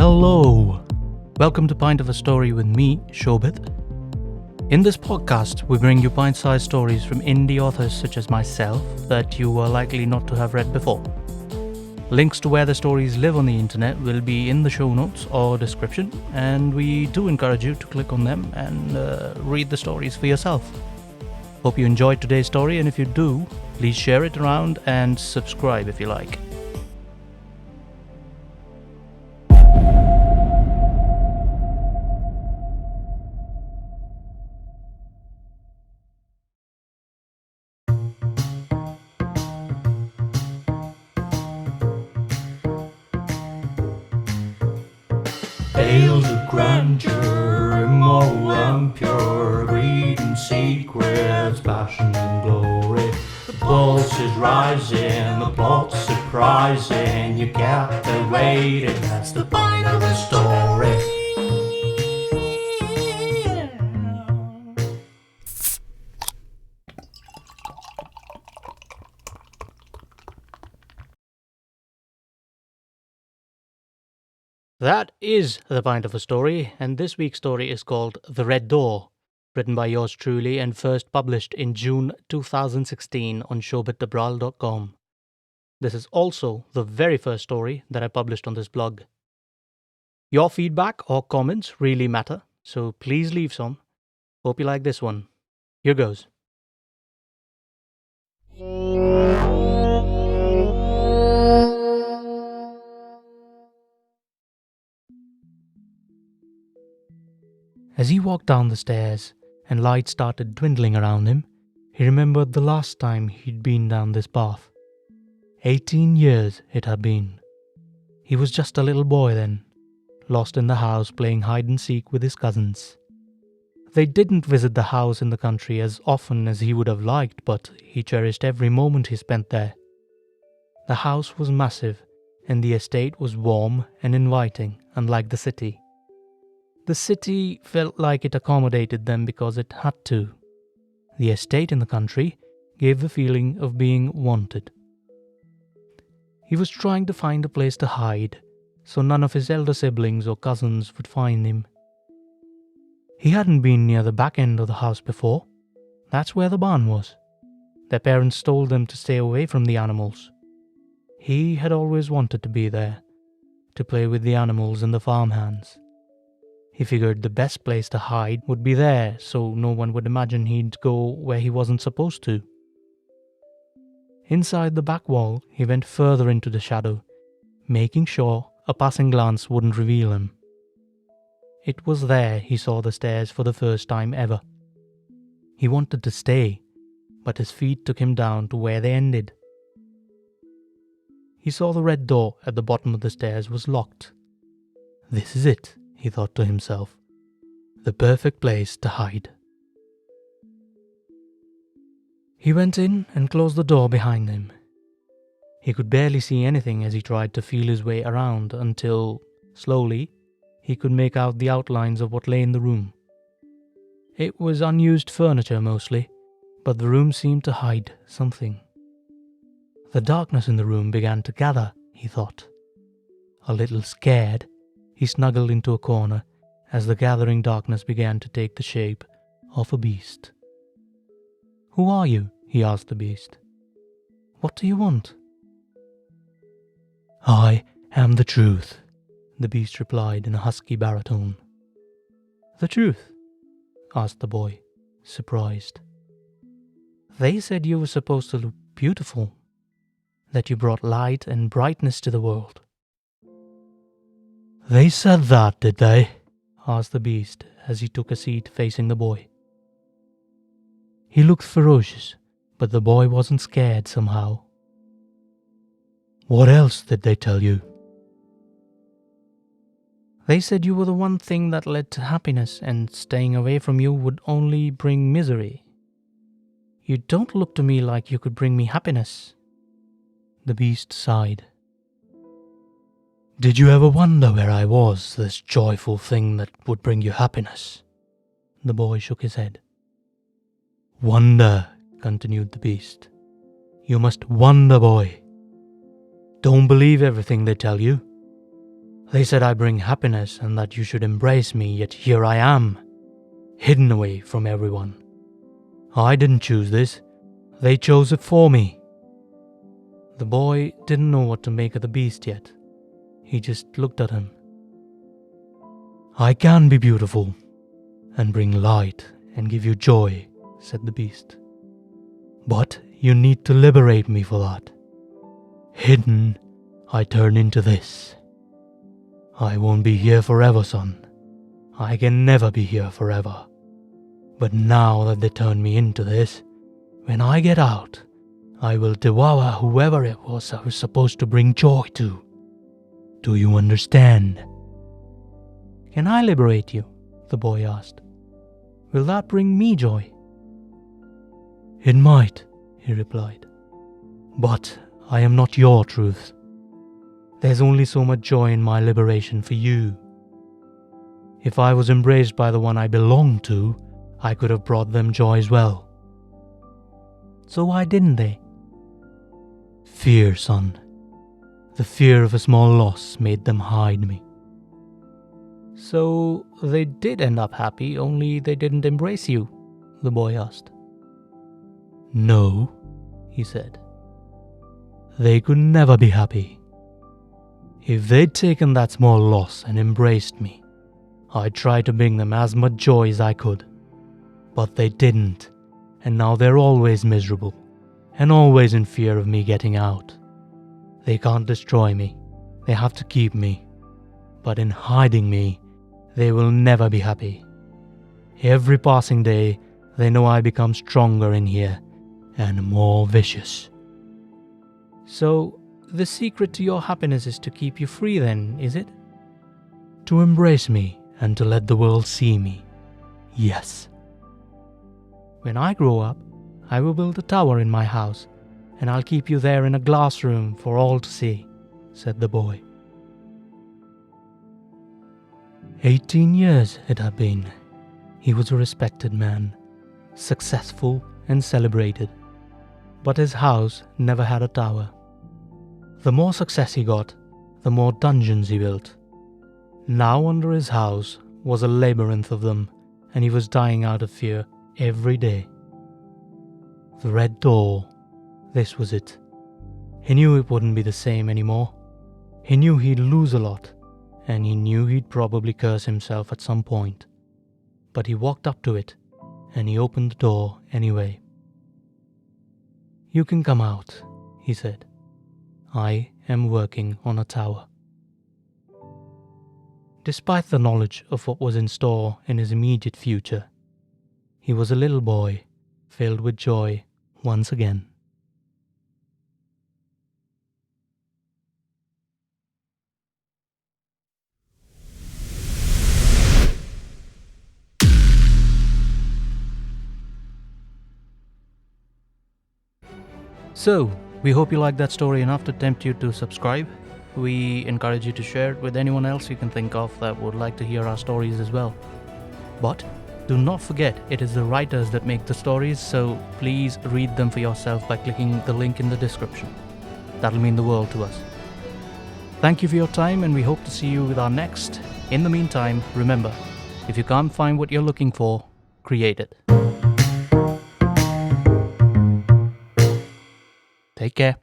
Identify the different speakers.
Speaker 1: Hello! Welcome to Pint of a Story with me, Shobit. In this podcast, we bring you pint-sized stories from indie authors such as myself that you are likely not to have read before. Links to where the stories live on the internet will be in the show notes or description, and we do encourage you to click on them and read the stories for yourself. Hope you enjoyed today's story, and if you do, please share it around and subscribe if you like. Tales of grandeur, immoral and pure, greed and secrets, passion and glory. The pulse is rising, the plot's surprising, you captivated, that's the point of the story. That is the Pint of a Story, and this week's story is called The Red Door, written by yours truly and first published in June 2016 on showbitdebral.com. This is also the very first story that I published on this blog. Your feedback or comments really matter, so please leave some. Hope you like this one. Here goes. As he walked down the stairs and light started dwindling around him, he remembered the last time he'd been down this path. 18 years it had been. He was just a little boy then, lost in the house playing hide and seek with his cousins. They didn't visit the house in the country as often as he would have liked, but he cherished every moment he spent there. The house was massive, and the estate was warm and inviting, unlike the city. The city felt like it accommodated them because it had to. The estate in the country gave the feeling of being wanted. He was trying to find a place to hide, so none of his elder siblings or cousins would find him. He hadn't been near the back end of the house before. That's where the barn was. Their parents told them to stay away from the animals. He had always wanted to be there, to play with the animals and the farmhands. He figured the best place to hide would be there, so no one would imagine he'd go where he wasn't supposed to. Inside the back wall, he went further into the shadow, making sure a passing glance wouldn't reveal him. It was there he saw the stairs for the first time ever. He wanted to stay, but his feet took him down to where they ended. He saw the red door at the bottom of the stairs was locked. This is it, he thought to himself. The perfect place to hide. He went in and closed the door behind him. He could barely see anything as he tried to feel his way around until, slowly, he could make out the outlines of what lay in the room. It was unused furniture mostly, but the room seemed to hide something. The darkness in the room began to gather, he thought. A little scared, he snuggled into a corner as the gathering darkness began to take the shape of a beast. "Who are you?" he asked the beast. "What do you want?" "I am the truth," the beast replied in a husky baritone. "The truth?" asked the boy, surprised. "They said you were supposed to look beautiful, that you brought light and brightness to the world." "They said that, did they?" asked the beast as he took a seat facing the boy. He looked ferocious, but the boy wasn't scared somehow. "What else did they tell you?" "They said you were the one thing that led to happiness, and staying away from you would only bring misery. You don't look to me like you could bring me happiness." The beast sighed. "Did you ever wonder where I was, this joyful thing that would bring you happiness?" The boy shook his head. "Wonder," continued the beast. "You must wonder, boy. Don't believe everything they tell you. They said I bring happiness and that you should embrace me, yet here I am, hidden away from everyone. I didn't choose this. They chose it for me." The boy didn't know what to make of the beast yet. He just looked at him. "I can be beautiful and bring light and give you joy," said the beast. "But you need to liberate me for that. Hidden, I turn into this. I won't be here forever, son. I can never be here forever. But now that they turned me into this, when I get out, I will devour whoever it was I was supposed to bring joy to. Do you understand?" "Can I liberate you?" the boy asked. "Will that bring me joy?" "It might," he replied. "But I am not your truth. There's only so much joy in my liberation for you. If I was embraced by the one I belonged to, I could have brought them joy as well." "So why didn't they?" "Fear, son. The fear of a small loss made them hide me." "So they did end up happy, only they didn't embrace you?" the boy asked. "No," he said. "They could never be happy. If they'd taken that small loss and embraced me, I'd try to bring them as much joy as I could. But they didn't, and now they're always miserable, and always in fear of me getting out. They can't destroy me, they have to keep me. But in hiding me, they will never be happy. Every passing day, they know I become stronger in here, and more vicious." "So, the secret to your happiness is to keep you free then, is it?" "To embrace me and to let the world see me. Yes." "When I grow up, I will build a tower in my house, and I'll keep you there in a glass room for all to see," said the boy. 18 years it had been. He was a respected man, successful and celebrated, but his house never had a tower. The more success he got, the more dungeons he built. Now under his house was a labyrinth of them, and he was dying out of fear every day. The red door, this was it. He knew it wouldn't be the same anymore. He knew he'd lose a lot, and he knew he'd probably curse himself at some point. But he walked up to it, and he opened the door anyway. "You can come out," he said. "I am working on a tower." Despite the knowledge of what was in store in his immediate future, he was a little boy, filled with joy once again. So, we hope you liked that story enough to tempt you to subscribe. We encourage you to share it with anyone else you can think of that would like to hear our stories as well. But do not forget, it is the writers that make the stories, so please read them for yourself by clicking the link in the description. That'll mean the world to us. Thank you for your time, and we hope to see you with our next. In the meantime, remember, if you can't find what you're looking for, create it. Take care.